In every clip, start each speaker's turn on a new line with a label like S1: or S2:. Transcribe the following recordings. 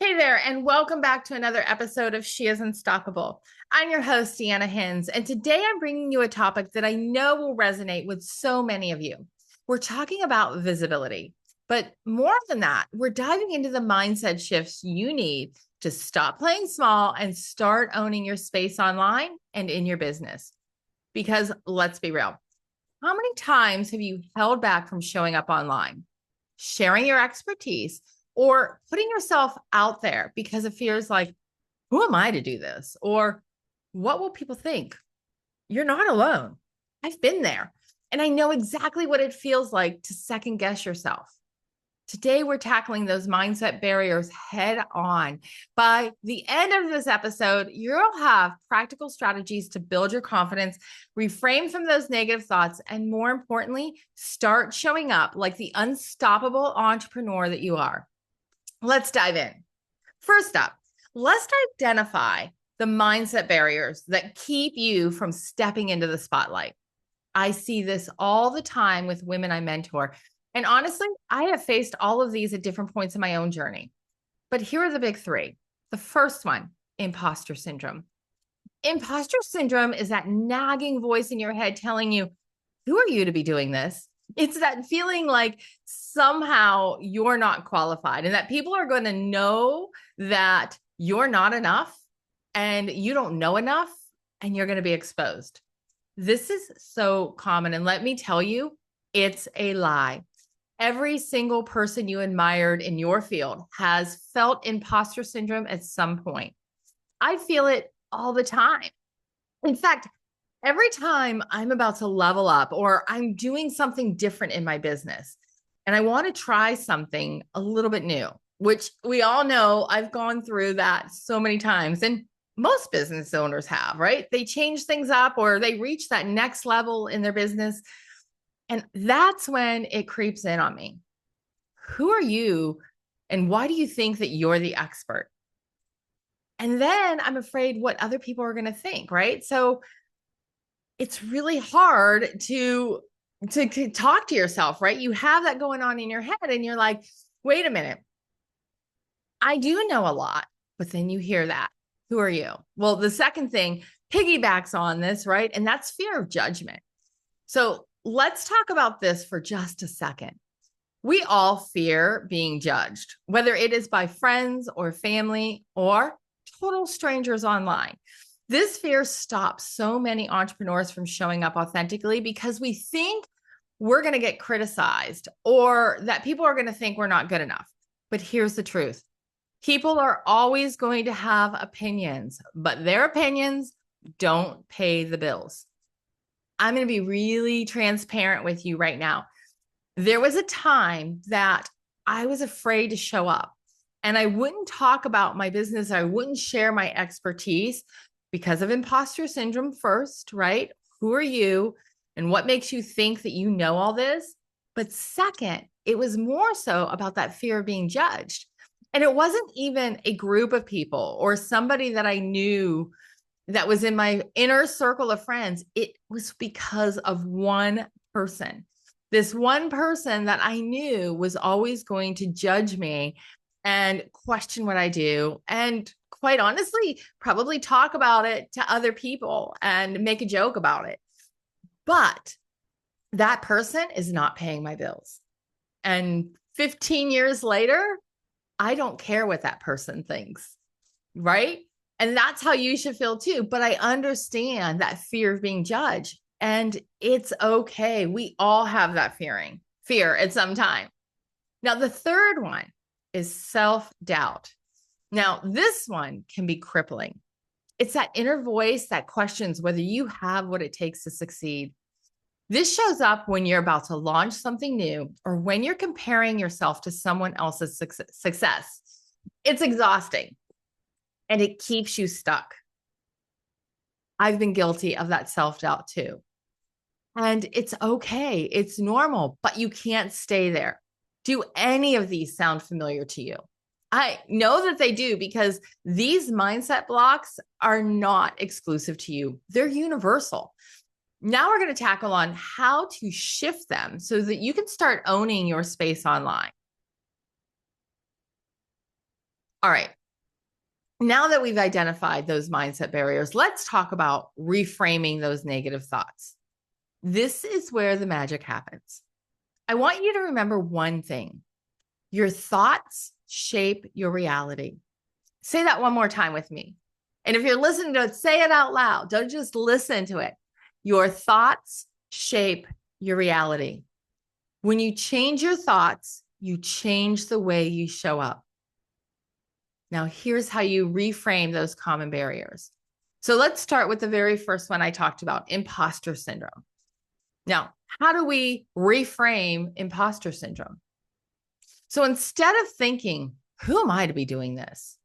S1: Hey there, and welcome back to another episode of She is Unstoppable. I'm your host, Deanna Hinsz, and today I'm bringing you a topic that I know will resonate with so many of you. We're talking about visibility, but more than that, we're diving into the mindset shifts you need to stop playing small and start owning your space online and in your business. Because let's be real, how many times have you held back from showing up online, sharing your expertise, or putting yourself out there because it fears like, who am I to do this? Or what will people think? You're not alone. I've been there and I know exactly what it feels like to second guess yourself. Today, we're tackling those mindset barriers head on. By the end of this episode, you'll have practical strategies to build your confidence, reframe from those negative thoughts, and more importantly, start showing up like the unstoppable entrepreneur that you are. Let's dive in. First up, let's identify the mindset barriers that keep you from stepping into the spotlight. I see this all the time with women I mentor. And honestly, I have faced all of these at different points in my own journey. But here are the big three. The first one, imposter syndrome. Imposter syndrome is that nagging voice in your head telling you, who are you to be doing this? It's that feeling like somehow you're not qualified and that people are going to know that you're not enough and you don't know enough and you're going to be exposed. This is so common. And let me tell you, it's a lie. Every single person you admired in your field has felt imposter syndrome at some point. I feel it all the time. In fact, every time I'm about to level up or I'm doing something different in my business and I want to try something a little bit new, which we all know I've gone through that so many times. And most business owners have, right? They change things up or they reach that next level in their business. And that's when it creeps in on me. Who are you? And why do you think that you're the expert? And then I'm afraid what other people are going to think, right? So it's really hard to talk to yourself, right? You have that going on in your head and you're like, wait a minute. I do know a lot, but then you hear that. Who are you? Well, the second thing piggybacks on this, right? And that's fear of judgment. So let's talk about this for just a second. We all fear being judged, whether it is by friends or family or total strangers online. This fear stops so many entrepreneurs from showing up authentically because we think we're going to get criticized or that people are going to think we're not good enough. But here's the truth. People are always going to have opinions, but their opinions don't pay the bills. I'm going to be really transparent with you right now. There was a time that I was afraid to show up and I wouldn't talk about my business. I wouldn't share my expertise because of imposter syndrome first, right? Who are you and what makes you think that you know all this? But second, it was more so about that fear of being judged. And it wasn't even a group of people or somebody that I knew that was in my inner circle of friends. It was because of one person. This one person that I knew was always going to judge me and question what I do. And quite honestly, probably talk about it to other people and make a joke about it. But that person is not paying my bills. And 15 years later, I don't care what that person thinks, right? And that's how you should feel too. But I understand that fear of being judged. And it's okay. We all have that fear at some time. Now, the third one is self-doubt. Now, this one can be crippling. It's that inner voice that questions whether you have what it takes to succeed. This shows up when you're about to launch something new or when you're comparing yourself to someone else's success. It's exhausting and it keeps you stuck. I've been guilty of that self-doubt too. And it's okay. It's normal, but you can't stay there. Do any of these sound familiar to you? I know that they do because these mindset blocks are not exclusive to you. They're universal. Now we're going to tackle on how to shift them so that you can start owning your space online. All right. Now that we've identified those mindset barriers, let's talk about reframing those negative thoughts. This is where the magic happens. I want you to remember one thing. Your thoughts shape your reality. Say that one more time with me. And if you're listening to it, say it out loud. Don't just listen to it. Your thoughts shape your reality. When you change your thoughts, you change the way you show up. Now, here's how you reframe those common barriers. So let's start with the very first one I talked about, imposter syndrome. Now, how do we reframe imposter syndrome? So instead of thinking, who am I to be doing this?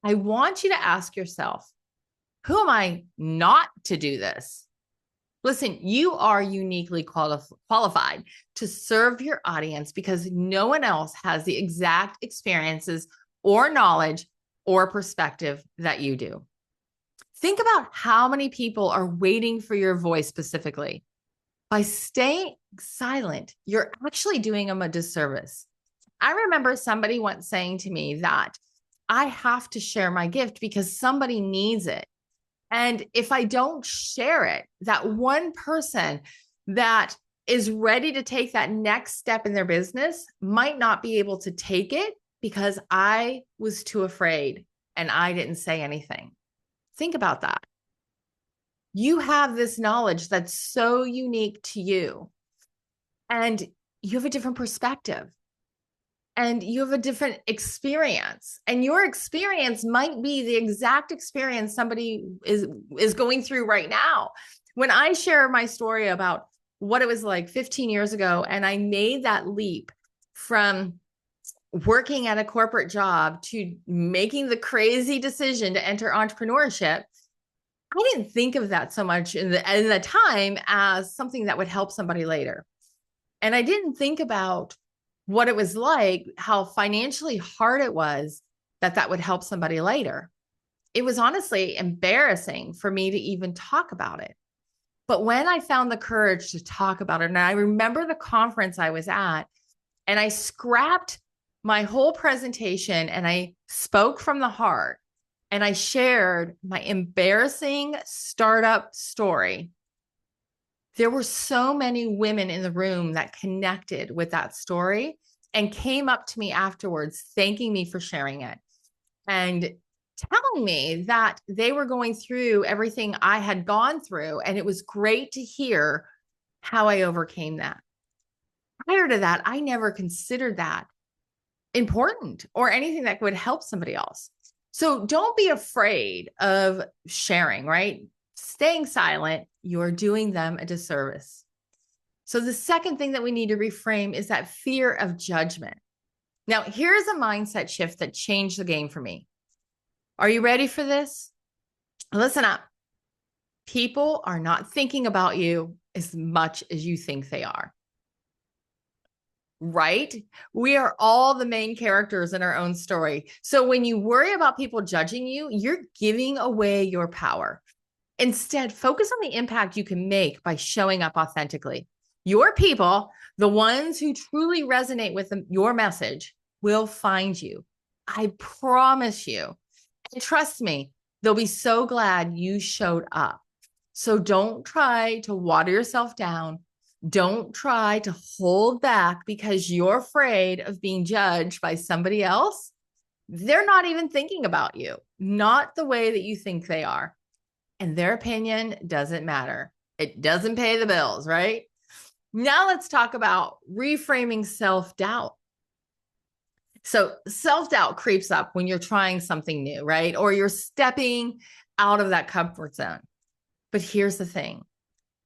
S1: I want you to ask yourself, who am I not to do this? Listen, you are uniquely qualified to serve your audience because no one else has the exact experiences or knowledge or perspective that you do. Think about how many people are waiting for your voice specifically. By staying silent, you're actually doing them a disservice. I remember somebody once saying to me that I have to share my gift because somebody needs it. And if I don't share it, that one person that is ready to take that next step in their business might not be able to take it because I was too afraid and I didn't say anything. Think about that. You have this knowledge that's so unique to you, and you have a different perspective. And you have a different experience, and your experience might be the exact experience somebody is going through right now. When I share my story about what it was like 15 years ago, and I made that leap from working at a corporate job to making the crazy decision to enter entrepreneurship, I didn't think of that so much in the time as something that would help somebody later. And I didn't think about what it was like, how financially hard it was that would help somebody later. It was honestly embarrassing for me to even talk about it. But when I found the courage to talk about it, and I remember the conference I was at, and I scrapped my whole presentation and I spoke from the heart and I shared my embarrassing startup story. There were so many women in the room that connected with that story and came up to me afterwards, thanking me for sharing it and telling me that they were going through everything I had gone through. And it was great to hear how I overcame that. Prior to that, I never considered that important or anything that would help somebody else. So don't be afraid of sharing, right? Staying silent, you're doing them a disservice. So the second thing that we need to reframe is that fear of judgment. Now, here's a mindset shift that changed the game for me. Are you ready for this? Listen up. People are not thinking about you as much as you think they are. Right? We are all the main characters in our own story. So when you worry about people judging you, you're giving away your power. Instead, focus on the impact you can make by showing up authentically. Your people, the ones who truly resonate with your message, will find you. I promise you. And trust me, they'll be so glad you showed up. So don't try to water yourself down. Don't try to hold back because you're afraid of being judged by somebody else. They're not even thinking about you, not the way that you think they are. And their opinion doesn't matter. It doesn't pay the bills, right? Now let's talk about reframing self-doubt. So self-doubt creeps up when you're trying something new, right? Or you're stepping out of that comfort zone. But here's the thing.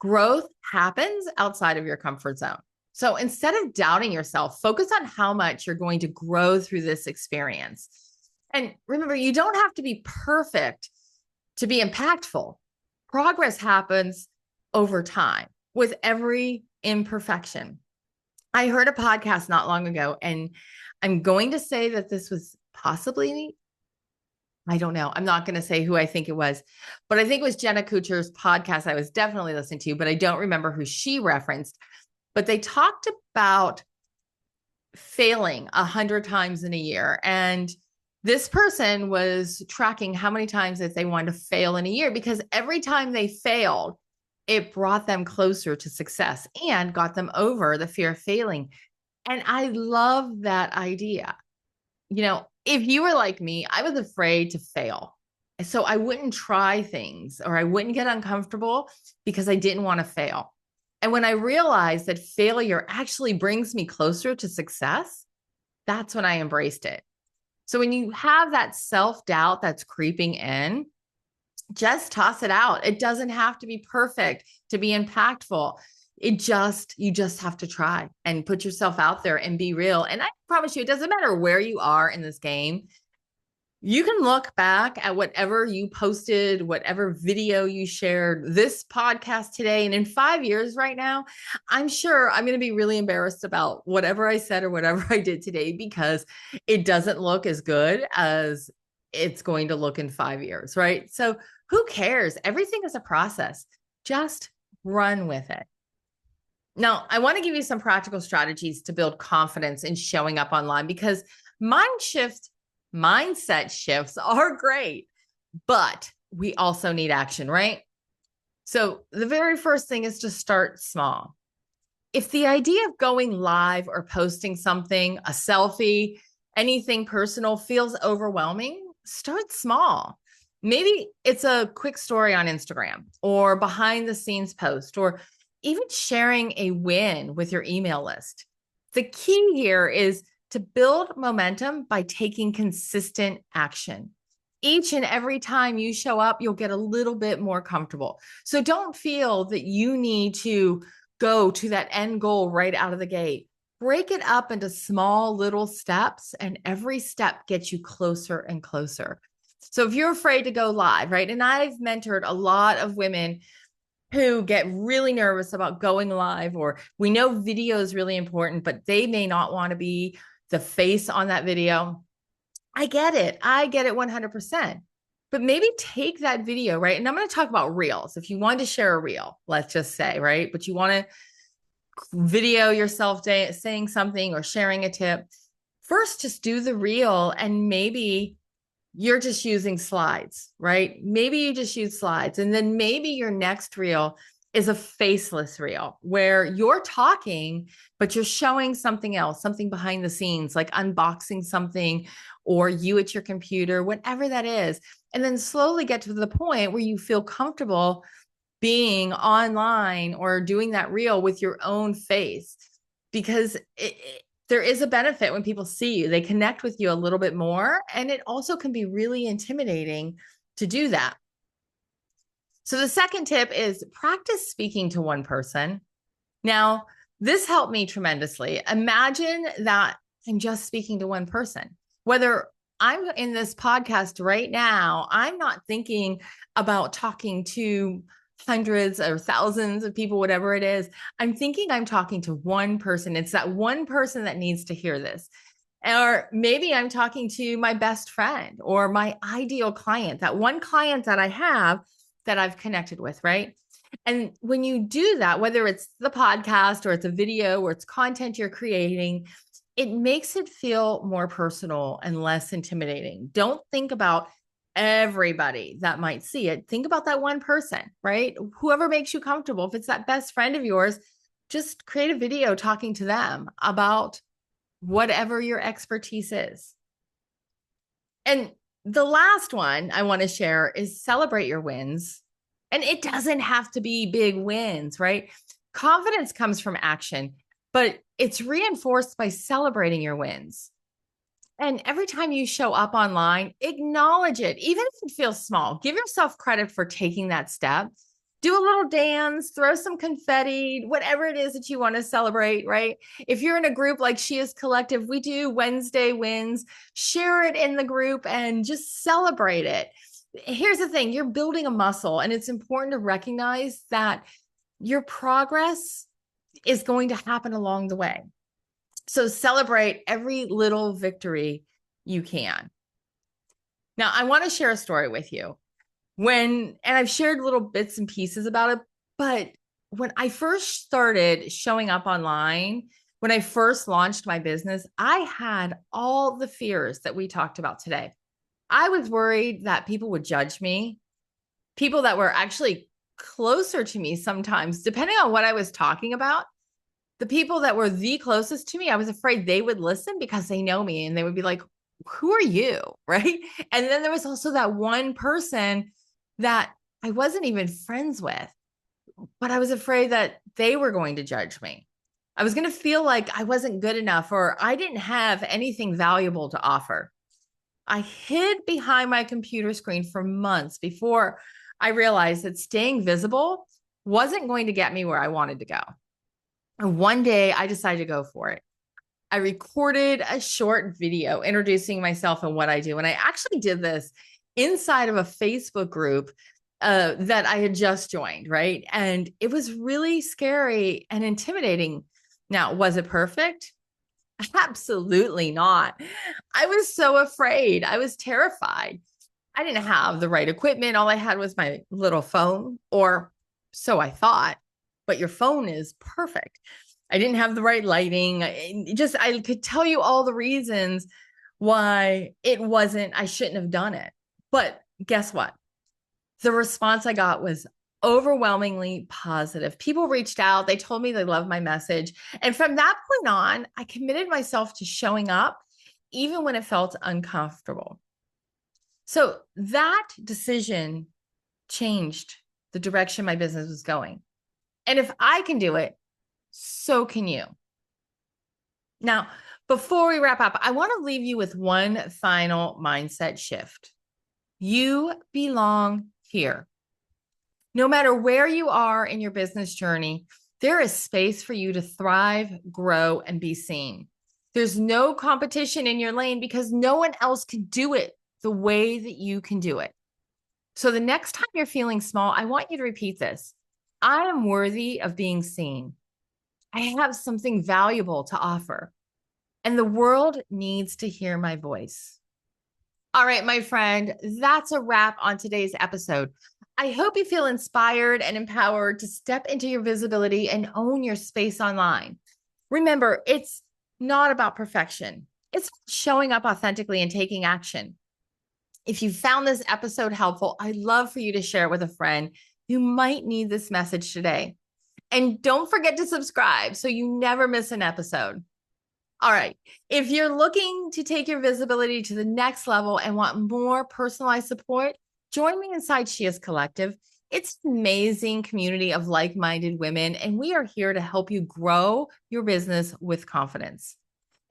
S1: Growth happens outside of your comfort zone. So instead of doubting yourself, focus on how much you're going to grow through this experience. And remember, you don't have to be perfect to be impactful. Progress happens over time with every imperfection. I heard a podcast not long ago, and I'm going to say that this was possibly, I don't know. I'm not going to say who I think it was, but I think it was Jenna Kutcher's podcast I was definitely listening to, but I don't remember who she referenced. But they talked about failing 100 times in a year. And This person was tracking how many times that they wanted to fail in a year, because every time they failed, it brought them closer to success and got them over the fear of failing. And I love that idea. If you were like me, I was afraid to fail. So I wouldn't try things, or I wouldn't get uncomfortable because I didn't want to fail. And when I realized that failure actually brings me closer to success, that's when I embraced it. So when you have that self-doubt that's creeping in, just toss it out. It doesn't have to be perfect to be impactful. You just have to try and put yourself out there and be real. And I promise you, it doesn't matter where you are in this game. You can look back at whatever you posted, whatever video you shared, this podcast today, and in 5 years right now, I'm sure I'm going to be really embarrassed about whatever I said or whatever I did today, because it doesn't look as good as it's going to look in 5 years, right? So who cares? Everything is a process. Just run with it. Now, I want to give you some practical strategies to build confidence in showing up online, because mindset shifts are great, but we also need action, right? So the very first thing is to start small. If the idea of going live or posting something, a selfie, anything personal feels overwhelming, start small. Maybe it's a quick story on Instagram, or behind the scenes post, or even sharing a win with your email list. The key here is to build momentum by taking consistent action. Each and every time you show up, you'll get a little bit more comfortable. So don't feel that you need to go to that end goal right out of the gate. Break it up into small little steps, and every step gets you closer and closer. So if you're afraid to go live, right? And I've mentored a lot of women who get really nervous about going live, or we know video is really important, but they may not want to be the face on that video. I get it. I get it 100%. But maybe take that video, right? And I'm going to talk about reels. If you want to share a reel, let's just say, right? But you want to video yourself saying something or sharing a tip. First, just do the reel, and maybe you're just using slides, right? Maybe you just use slides. And then maybe your next reel is a faceless reel where you're talking, but you're showing something else, something behind the scenes, like unboxing something, or you at your computer, whatever that is. And then slowly get to the point where you feel comfortable being online or doing that reel with your own face, because there is a benefit when people see you. They connect with you a little bit more, and it also can be really intimidating to do that. So the second tip is practice speaking to one person. Now, this helped me tremendously. Imagine that I'm just speaking to one person. Whether I'm in this podcast right now, I'm not thinking about talking to hundreds or thousands of people, whatever it is. I'm thinking I'm talking to one person. It's that one person that needs to hear this. Or maybe I'm talking to my best friend or my ideal client, that one client that I have that I've connected with, right? And when you do that, whether it's the podcast or it's a video or it's content you're creating, it makes it feel more personal and less intimidating. Don't think about everybody that might see it. Think about that one person, right? Whoever makes you comfortable. If it's that best friend of yours, just create a video talking to them about whatever your expertise is. And the last one I want to share is celebrate your wins. And it doesn't have to be big wins, right? Confidence comes from action, but it's reinforced by celebrating your wins. And every time you show up online, acknowledge it, even if it feels small. Give yourself credit for taking that step. Do a little dance, throw some confetti, whatever it is that you want to celebrate, right? If you're in a group like She Is Collective, we do Wednesday wins. Share it in the group and just celebrate it. Here's the thing, you're building a muscle, and it's important to recognize that your progress is going to happen along the way. So celebrate every little victory you can. Now, I want to share a story with you. And I've shared little bits and pieces about it, but when I first started showing up online, When I first launched my business, I had all the fears that we talked about today. I was worried that people would judge me, people that were actually closer to me sometimes, depending on what I was talking about. The people that were the closest to me, I was afraid they would listen because they know me and they would be like, who are you? Right. And then there was also that one person that I wasn't even friends with, but I was afraid that they were going to judge me. I was going to feel like I wasn't good enough or I didn't have anything valuable to offer. I hid behind my computer screen for months before I realized that staying visible wasn't going to get me where I wanted to go. And one day I decided to go for it. I recorded a short video introducing myself and what I do. And I actually did this inside of a Facebook group that I had just joined, right? And it was really scary and intimidating. Now, was it perfect? Absolutely not. I was so afraid. I was terrified. I didn't have the right equipment. All I had was my little phone, or so I thought, but your phone is perfect. I didn't have the right lighting. I could tell you all the reasons why I shouldn't have done it. But guess what? The response I got was overwhelmingly positive. People reached out. They told me they loved my message. And from that point on, I committed myself to showing up, even when it felt uncomfortable. So that decision changed the direction my business was going. And if I can do it, so can you. Now, before we wrap up, I want to leave you with one final mindset shift. You belong here. No matter where you are in your business journey, there is space for you to thrive, grow, and be seen. There's no competition in your lane because no one else can do it the way that you can do it. So the next time you're feeling small, I want you to repeat this. I am worthy of being seen. I have something valuable to offer, and the world needs to hear my voice. All right, my friend, that's a wrap on today's episode. I hope you feel inspired and empowered to step into your visibility and own your space online. Remember, it's not about perfection. It's showing up authentically and taking action. If you found this episode helpful, I'd love for you to share it with a friend who might need this message today. And don't forget to subscribe so you never miss an episode. All right. If you're looking to take your visibility to the next level and want more personalized support, join me inside Shia's Collective. It's an amazing community of like-minded women, and we are here to help you grow your business with confidence.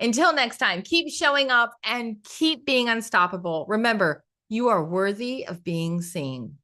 S1: Until next time, keep showing up and keep being unstoppable. Remember, you are worthy of being seen.